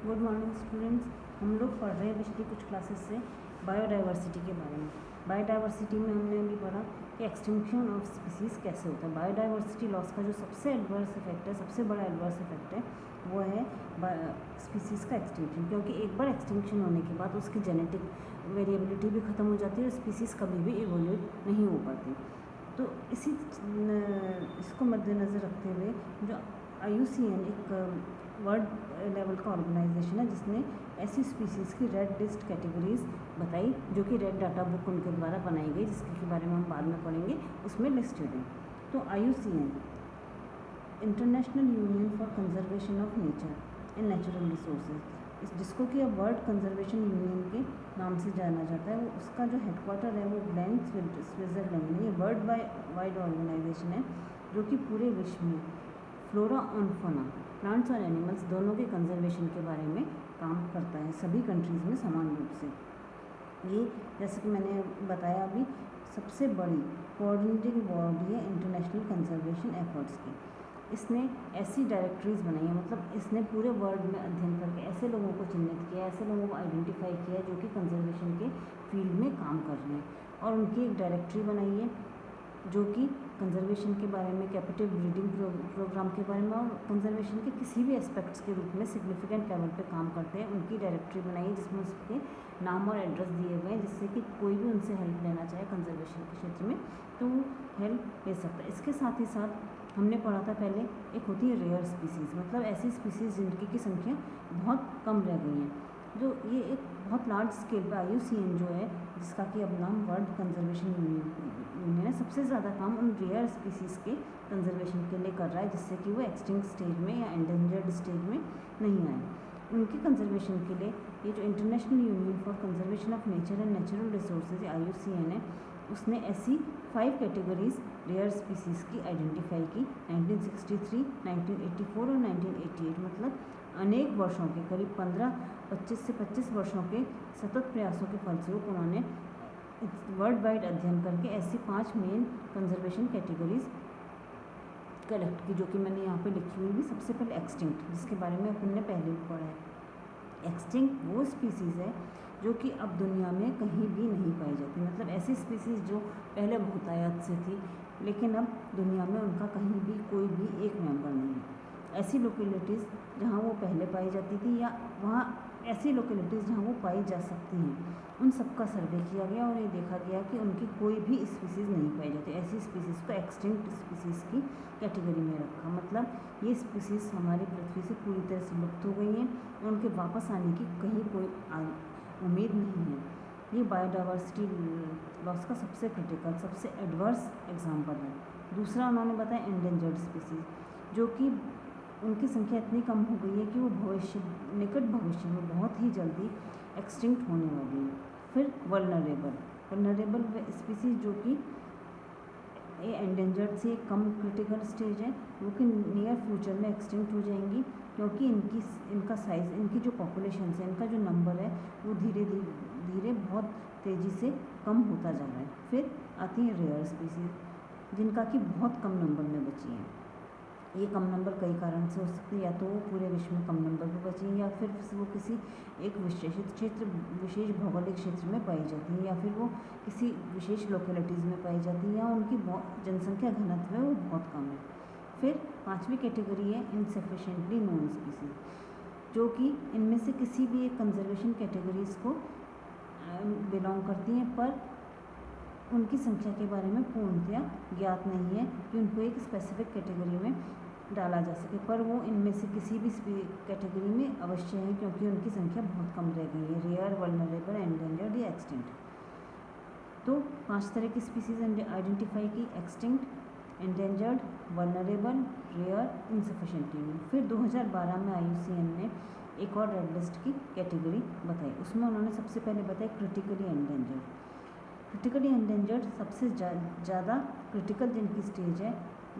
Good morning students. हम लोग पढ़ रहे हैं पिछली कुछ क्लासेस से बायोडाइवर्सिटी के बारे में। बायोडाइवर्सिटी में हमने अभी पढ़ा कि एक्सटिंक्शन ऑफ स्पीसीज़ कैसे होता है। बायोडाइवर्सिटी लॉस का जो सबसे एडवर्स इफेक्ट है, सबसे बड़ा एडवर्स इफेक्ट है, वो है स्पीसीज़ का एक्सटिंक्शन। क्योंकि एक बार एक्सटिंक्शन होने के बाद उसकी जेनेटिक वेरिएबिलिटी भी ख़त्म हो जाती है और स्पीसीज़ कभी भी इवोल्यूट नहीं हो पाती। तो इसको मद्देनज़र रखते हुए जो IUCN एक वर्ल्ड लेवल का ऑर्गेनाइजेशन है जिसने ऐसी स्पीसीज़ की रेड लिस्ट कैटेगरीज बताई, जो कि रेड डाटा बुक उनके द्वारा बनाई गई, जिसके बारे में हम बाद में पढ़ेंगे, उसमें लिस्टेड है। तो IUCN international union for conservation of nature and natural resources, जिसको कि अब वर्ल्ड कंजर्वेशन यूनियन के नाम से जाना जाता है, वो उसका जो हेडक्वार्टर है वो ब्लेंस स्विट्ज़रलैंड में। ये वर्ल्ड वाइड ऑर्गेनाइजेशन है जो कि पूरे विश्व में फ्लोरा और फौना, प्लांट्स और एनिमल्स दोनों के कंजर्वेशन के बारे में काम करता है सभी कंट्रीज़ में समान रूप से। ये जैसे कि मैंने बताया अभी, सबसे बड़ी कोऑर्डिनेटिंग बॉडी है इंटरनेशनल कंजर्वेशन एफर्ट्स की। इसने ऐसी डायरेक्टरीज बनाई है, मतलब इसने पूरे वर्ल्ड में अध्ययन करके ऐसे लोगों को चिन्हित किया, ऐसे लोगों को आइडेंटिफाई किया जो कि कंजर्वेशन के फील्ड में काम कर रहे हैं, और उनकी एक डायरेक्टरी बनाई है जो कि कंजर्वेशन के बारे में, कैपिटिव ब्रीडिंग प्रोग्राम के बारे में और कंजर्वेशन के किसी भी एस्पेक्ट्स के रूप में सिग्निफिकेंट लेवल पे काम करते हैं। उनकी डायरेक्टरी बनाई है जिसमें उसके नाम और एड्रेस दिए हुए हैं, जिससे कि कोई भी उनसे हेल्प लेना चाहे कंजर्वेशन के क्षेत्र में तो वो हेल्प ले सकता है। इसके साथ ही साथ हमने पढ़ा था पहले, एक होती है रेयर स्पीसीज़, मतलब ऐसी स्पीसीज़ जिनकी संख्या बहुत कम रह गई है। जो ये एक बहुत लार्ज स्केल पर IUCN जो है, जिसका कि अब नाम वर्ल्ड कंजर्वेशन यूनियन है, सबसे ज़्यादा काम उन रेयर स्पीसीज़ के कंजर्वेशन के लिए कर रहा है, जिससे कि वो एक्सटिंक्ट स्टेज में या एंडेंजर्ड स्टेज में नहीं आए। उनके कंजर्वेशन के लिए ये जो international union for conservation of nature and natural resources IUCN है, उसने ऐसी 5 कैटेगरीज रेयर स्पीसीज़ की आइडेंटिफाई की 1963, 1984 और 1988, मतलब अनेक वर्षों के, करीब 25 से 25 वर्षों के सतत प्रयासों के फलस्वरूप उन्होंने वर्ल्ड वाइड अध्ययन करके ऐसी 5 मेन कंजर्वेशन कैटेगरीज कलेक्ट की, जो कि मैंने यहाँ पे लिखी हुई भी। सबसे पहले एक्सटिंक्ट, जिसके बारे में अपन ने पहले भी पढ़ा है। एक्सटिंक्ट वो स्पीसीज़ है जो कि अब दुनिया में कहीं भी नहीं पाई जाती, मतलब ऐसी स्पीसीज़ जो पहले बहुतायत से थी लेकिन अब दुनिया में उनका कहीं भी कोई भी एक मेंबर नहीं है। ऐसी लोकेलिटीज़ जहाँ वो पहले पाई जाती थी, या वहाँ ऐसी लोकेलिटीज़ जहाँ वो पाई जा सकती हैं, उन सब का सर्वे किया गया और ये देखा गया कि उनकी कोई भी स्पीसीज़ नहीं पाई जाती। ऐसी स्पीसीज़ को एक्सटिंक्ट स्पीसीज़ की कैटेगरी में रखा, मतलब ये स्पीसीज़ हमारी पृथ्वी से पूरी तरह से लुप्त हो गई हैं और उनके वापस आने की कहीं कोई उम्मीद नहीं है। ये बायोडाइवर्सिटी लॉस का सबसे क्रिटिकल, सबसे एडवर्स एग्जाम्पल है। दूसरा उन्होंने बताया एंडेंजर्ड स्पीसीज़, जो कि उनकी संख्या इतनी कम हो गई है कि वो निकट भविष्य में बहुत ही जल्दी एक्सटिंक्ट होने वाली है। फिर वल्नरेबल स्पीसीज़, जो कि ये एंडेंजर्ड से कम क्रिटिकल स्टेज है, वो कि नियर फ्यूचर में एक्सटिंक्ट हो जाएंगी, क्योंकि इनका साइज़, इनकी जो पॉपुलेशन है, इनका जो नंबर है, वो धीरे धीरे बहुत तेज़ी से कम होता जा रहा है। फिर आती हैं रेयर स्पीसीज़, जिनका कि बहुत कम नंबर में बची हैं। ये कम नंबर कई कारण से हो सकती है, या तो वो पूरे विश्व में कम नंबर पर बची हैं, या फिर वो किसी एक विशेष भौगोलिक क्षेत्र में पाई जाती हैं, या फिर वो किसी विशेष लोकेलिटीज़ में पाई जाती हैं, या उनकी जनसंख्या घनत्व है वो बहुत कम है। फिर 5वीं कैटेगरी है इनसफिशिएंटली नोन स्पीसीज, जो कि इनमें से किसी भी एक कंजर्वेशन कैटेगरीज को बिलोंग करती हैं, पर उनकी संख्या के बारे में पूर्णतया ज्ञात नहीं है कि उनको एक स्पेसिफिक कैटेगरी में डाला जा सके, पर वो इनमें से किसी भी कैटेगरी में अवश्य है, क्योंकि उनकी संख्या बहुत कम रह गई है, रेयर, वल्नरेबल, एंडेंजर्ड या एक्सटिंक्ट। तो 5 तरह की स्पीसीज आइडेंटिफाई की: एक्सटिंक्ट, एंडेंजर्ड, वल्नरेबल, रेयर, इनसफिशिएंटली। फिर 2012 में IUCN ने एक और रेड लिस्ट की कैटेगरी बताई, उसमें उन्होंने सबसे पहले बताया क्रिटिकली एंडेंजर्ड। क्रिटिकली एंडेंजर्ड सबसे ज़्यादा क्रिटिकल जिनकी स्टेज है,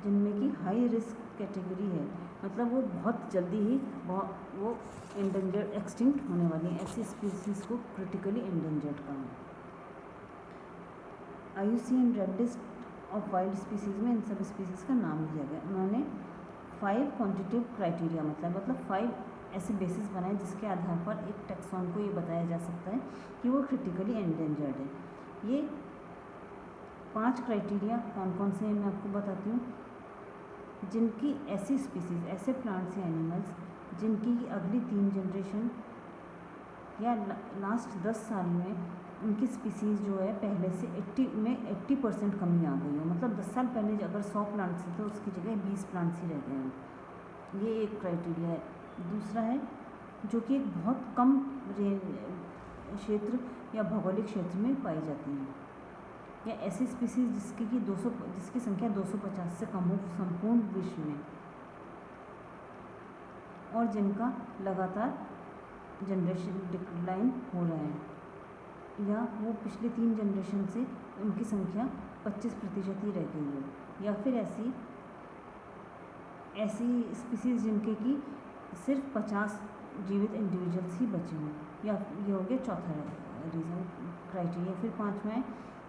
जिनमें कि हाई रिस्क कैटेगरी है, मतलब वो बहुत जल्दी ही वो एंडेंजर्ड एक्सटिंक्ट होने वाली हैं, ऐसी स्पीसीज़ को क्रिटिकली एंडेंजर्ड कहा। IUCN red list of wild species में इन सब स्पीसीज़ का नाम दिया गया। उन्होंने 5 क्वांटिटेटिव क्राइटेरिया मतलब 5 ऐसे बेसिस बनाए जिसके आधार पर एक टैक्सॉन को ये बताया जा सकता है कि वो क्रिटिकली एंडेंजर्ड है। ये 5 क्राइटेरिया कौन कौन से हैं मैं आपको बताती हूँ, जिनकी ऐसी स्पीसीज़, ऐसे प्लांट्स या एनिमल्स जिनकी अगली 3 जनरेशन या लास्ट 10 साल में उनकी स्पीसीज़ जो है पहले से 80% कमी आ गई हो। मतलब 10 साल पहले अगर 100 प्लांट्स थे तो उसकी जगह 20 प्लांट्स ही रह गए हैं। ये एक क्राइटेरिया है। दूसरा है जो कि एक बहुत कम क्षेत्र या भौगोलिक क्षेत्र में पाई जाती हैं, या ऐसी स्पीसीज़ जिसकी संख्या 250 से कम हो संपूर्ण विश्व में, और जिनका लगातार जनरेशन डिक्लाइन हो रहा है, या वो पिछले 3 जनरेशन से उनकी संख्या 25% ही रह गई है, या फिर ऐसी स्पीसीज़ जिनके की सिर्फ 50 जीवित इंडिविजुअल्स ही बचे हों, या ये हो गया चौथा रीज़न क्राइटेरिया। फिर 5वां है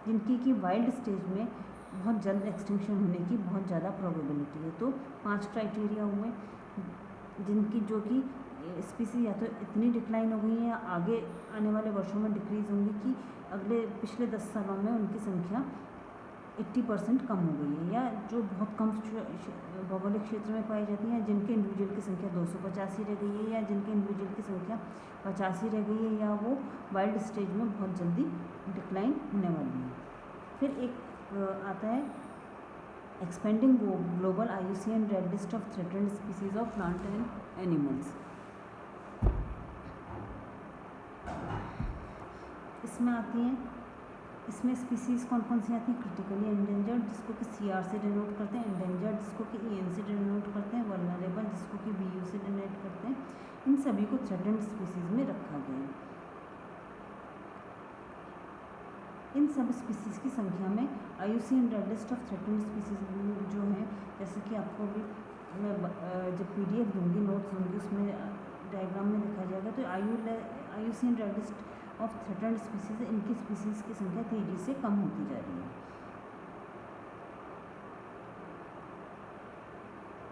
जिनकी की वाइल्ड स्टेज में बहुत जल्द एक्सटिंक्शन होने की बहुत ज़्यादा प्रोबेबिलिटी है। तो 5 क्राइटेरिया हुए जिनकी जो कि स्पीसीज या तो इतनी डिक्लाइन हो गई हैं या आगे आने वाले वर्षों में डिक्रीज़ होंगी कि पिछले 10 सालों में उनकी संख्या 80% कम हो गई है, या जो बहुत कम भौगोलिक क्षेत्र में पाई जाती हैं, जिनके इंडिविजुअल की संख्या 250 ही रह गई है, या जिनके इंडिविजुअल की संख्या 50 ही रह गई है, या वो वाइल्ड स्टेज में बहुत जल्दी डिक्लाइन होने वाली है। फिर एक आता है expanding global IUCN red list of threatened species of plant and animals. इसमें आती हैं, इसमें स्पीसीज़ कौन कौन सी आती हैं? क्रिटिकली एंडेंजर्ड जिसको कि CR से डिनोट करते हैं, एंडेंजर्ड जिसको कि EN से डिनोट करते हैं, वल्नरेबल जिसको कि VU से डिनोट करते हैं। इन सभी को थ्रेटेंड स्पीसीज़ में रखा गया है। इन सब स्पीसीज़ की संख्या में IUCN red list of threatened species जो हैं, जैसे कि आपको भी मैं जब PDF दूंगी, नोट्स दूंगी, उसमें डायग्राम में दिखाया जाएगा। तो IUCN red list of threatened species, इनकी स्पीसीज़ की संख्या तेज़ी से कम होती जा रही है,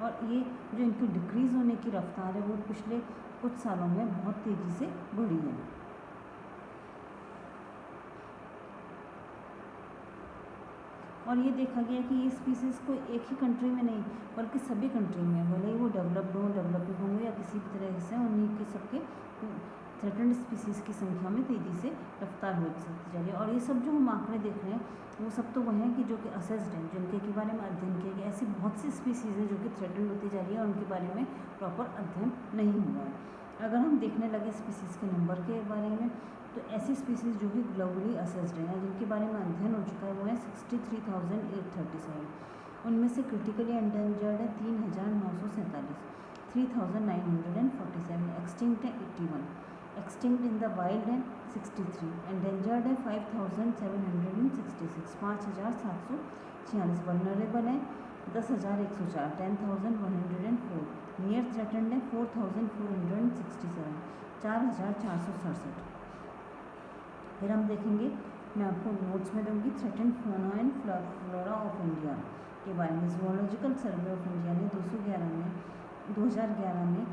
और ये जो इनकी डिक्रीज़ होने की रफ्तार है वो पिछले कुछ सालों में बहुत तेज़ी से बढ़ी है। और ये देखा गया कि ये स्पीसीज़ को एक ही कंट्री में नहीं बल्कि सभी कंट्री में, भले ही वो डेवलप्ड हो, डेवलपिंग होंगे या किसी भी तरह से, उन्हीं के सबके थ्रेटेंड स्पीसीज़ की संख्या में तेज़ी से रफ्तार हो सकती जा रही है। और ये सब जो हम आंकड़े देख रहे हैं वो सब तो वह हैं कि जो कि असेस्ड हैं, जिनके के बारे में अध्ययन किया गया। ऐसी बहुत सी स्पीसीज़ हैं जो कि थ्रेटेंड होती जा रही है और उनके बारे में प्रॉपर अध्ययन नहीं हुआ है। अगर हम देखने लगे स्पीसीज़ के नंबर के बारे में, तो ऐसी स्पीसीज़ जो कि ग्लोबली असेस्ड हैं, जिनके बारे में अध्ययन हो चुका है, वो है 63,837। उनमें से क्रिटिकली एंडेंजर्ड है 3,947, 3,947, एक्सटिंक्ट है 81, एक्सटिंक्ट इन द वाइल्ड है 63, एंडेंजर्ड है 5,766, 5,746, वल्नरेबल है 10,104, 10,104, नियर थ्रेटेंड है 4,467, 4,467। फिर हम देखेंगे, मैं आपको नोट्स में दूंगी, threatened fauna and flora of India के बारे में। ज़ूलॉजिकल सर्वे ऑफ इंडिया ने 2011 में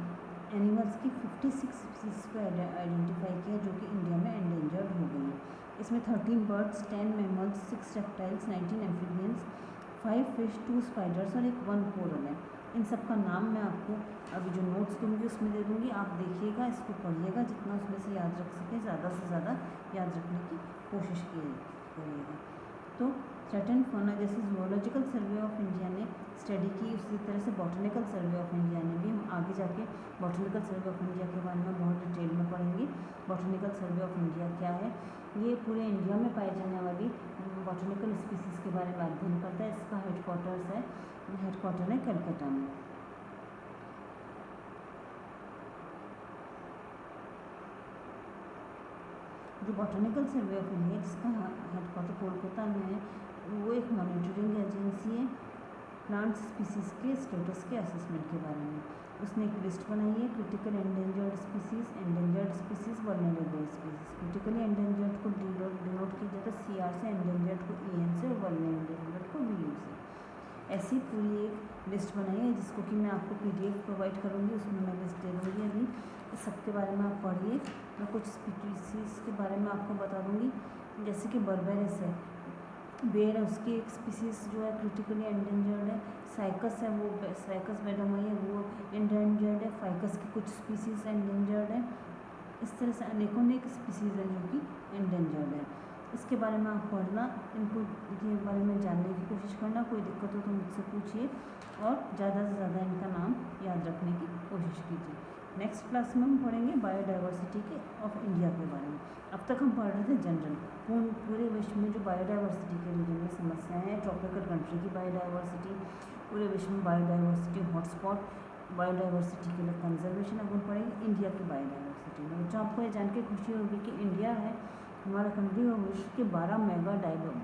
एनिमल्स की 56 स्पीसीज़ को आइडेंटिफाई किया जो कि इंडिया में एंडेंजर्ड हो गई है। इसमें 13 birds, 10 mammals, 6 reptiles, 19 amphibians, 5 fish, 2 spiders और 1 कोरल है। इन सब का नाम मैं आपको अभी जो नोट्स दूंगी उसमें दे दूंगी, आप देखिएगा, इसको पढ़िएगा, जितना उसमें से याद रख सकें ज़्यादा से ज़्यादा याद रखने की कोशिश करिएगा। तो थ्रेटेंड फौना जैसे ज़ूलॉजिकल सर्वे ऑफ इंडिया ने स्टडी की, उसी तरह से बॉटनिकल सर्वे ऑफ इंडिया ने भी। हम आगे जाके बॉटनिकल सर्वे ऑफ इंडिया के बारे में बहुत डिटेल में पढ़ेंगे। बॉटनिकल सर्वे ऑफ इंडिया क्या है? ये पूरे इंडिया में पाई जाने वाली बॉटनिकल स्पीसीज़ के बारे में अध्ययन करता है। इसका हेडक्वार्टर है कलकत्ता में। जो बॉटनिकल सर्वे ऑफ इंडिया जिसका हेडक्वार्टर कोलकाता में है, वो एक मॉनिटरिंग एजेंसी है प्लांट स्पीसीज़ के स्टेटस के असेसमेंट के बारे में। उसने एक लिस्ट बनाई है, critical endangered species, endangered species, vulnerable species. Critically endangered को डिनोट किया जाता है CR से, एंडेंजर्ड को EN से और वल्नरेबल को VU से। ऐसी पूरी एक लिस्ट बनाई है जिसको कि मैं आपको PDF प्रोवाइड करूँगी, उसमें मैं लिस्ट दे दूँगी। अभी इस सब के बारे में आप पढ़िए। मैं कुछ स्पीसीज़ के बारे में आपको बता दूँगी, जैसे कि बर्बेरस है, बेर है, उसकी एक स्पीसीज़ जो है क्रिटिकली एंडेंजर्ड है। साइकस है, वो साइकस बेडोमाई है, वो एंडेंजर्ड है। फाइकस की कुछ स्पीसीज़ एंडेंजर्ड है। इस तरह से अनेकों स्पीसीज़ हैं जो कि एंडेंजर्ड है। इसके बारे में आप पढ़ना, इनको के बारे में जानने की कोशिश करना। कोई दिक्कत हो तो मुझसे पूछिए और ज़्यादा से ज़्यादा इनका नाम याद रखने की कोशिश कीजिए। नेक्स्ट क्लास में हम पढ़ेंगे बायोडाइवर्सिटी के ऑफ इंडिया के बारे में। अब तक हम पढ़ रहे थे जनरल पूरे विश्व में जो बायोडाइवर्सिटी के रीजन में समस्याएं हैं, ट्रॉपिकल कंट्री की बायोडाइवर्सिटी, पूरे विश्व में बायोडाइवर्सिटी हॉटस्पॉट, बायोडाइवर्सिटी के लिए कंजर्वेशन। अब हम पढ़ेंगे इंडिया की बायोडाइवर्सिटी में। बच्चों आपको ये जान के खुशी होगी कि इंडिया है हमारा कंट्री और विश्व के 12 मेगा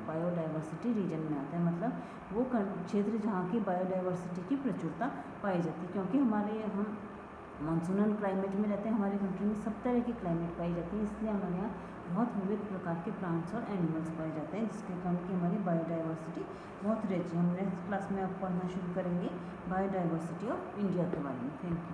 बायोडाइवर्सिटी रीजन में आता है। मतलब वो क्षेत्र जहाँ की बायोडाइवर्सिटी की प्रचुरता पाई जाती है, क्योंकि हमारे हम मानसूनल क्लाइमेट में रहते हैं। हमारे कंट्री में सब तरह की क्लाइमेट पाई जाती है, इसलिए हमारे यहाँ बहुत विविध प्रकार के प्लांट्स और एनिमल्स पाए जाते हैं, जिसके कारण कि हमारी बायोडाइवर्सिटी बहुत रिच है। हम नेक्स्ट क्लास में अब पढ़ना शुरू करेंगे बायोडाइवर्सिटी ऑफ इंडिया के बारे में। Thank you.